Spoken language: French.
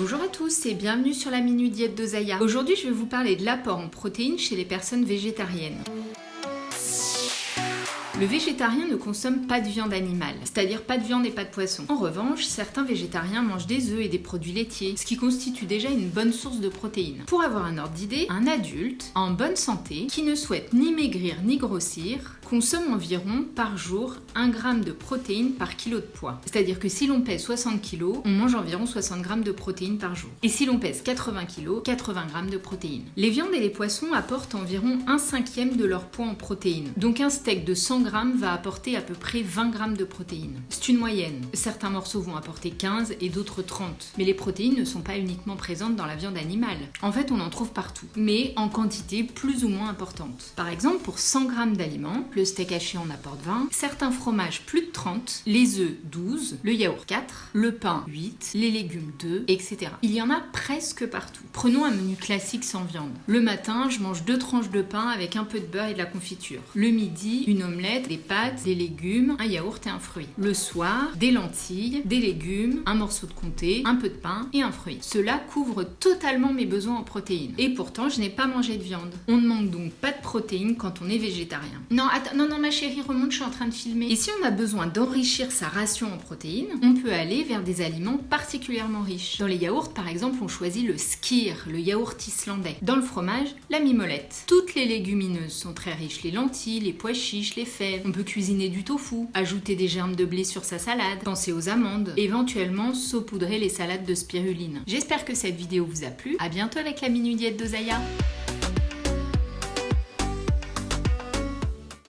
Bonjour à tous et bienvenue sur la Minute Diète d'Osaïa. Aujourd'hui, je vais vous parler de l'apport en protéines chez les personnes végétariennes. Le végétarien ne consomme pas de viande animale, c'est-à-dire pas de viande et pas de poisson. En revanche, certains végétariens mangent des œufs et des produits laitiers, ce qui constitue déjà une bonne source de protéines. Pour avoir un ordre d'idée, un adulte en bonne santé, qui ne souhaite ni maigrir ni grossir, consomme environ par jour 1 g de protéines par kilo de poids. C'est-à-dire que si l'on pèse 60 kg, on mange environ 60 g de protéines par jour. Et si l'on pèse 80 kg, 80 g de protéines. Les viandes et les poissons apportent environ 1/5 de leur poids en protéines. Donc un steak de 100 g va apporter à peu près 20 g de protéines. C'est une moyenne. Certains morceaux vont apporter 15 et d'autres 30. Mais les protéines ne sont pas uniquement présentes dans la viande animale. En fait, on en trouve partout, mais en quantité plus ou moins importante. Par exemple, pour 100 g d'aliments, le steak haché en apporte 20, certains fromages plus de 30, les œufs 12, le yaourt 4, le pain 8, les légumes 2, etc. Il y en a presque partout. Prenons un menu classique sans viande. Le matin, je mange 2 tranches de pain avec un peu de beurre et de la confiture. Le midi, une omelette, des pâtes, des légumes, un yaourt et un fruit. Le soir, des lentilles, des légumes, un morceau de comté, un peu de pain et un fruit. Cela couvre totalement mes besoins en protéines. Et pourtant, je n'ai pas mangé de viande. On ne manque donc pas de protéines quand on est végétarien. Non, attends, non, ma chérie, remonte, je suis en train de filmer. Et si on a besoin d'enrichir sa ration en protéines, on peut aller vers des aliments particulièrement riches. Dans les yaourts, par exemple, on choisit le skyr, le yaourt islandais. Dans le fromage, la mimolette. Toutes les légumineuses sont très riches. Les lentilles, les pois chiches, les fèves. On peut cuisiner du tofu, ajouter des germes de blé sur sa salade, penser aux amandes, éventuellement saupoudrer les salades de spiruline. J'espère que cette vidéo vous a plu. À bientôt avec la Minute Diète d'Osaïa.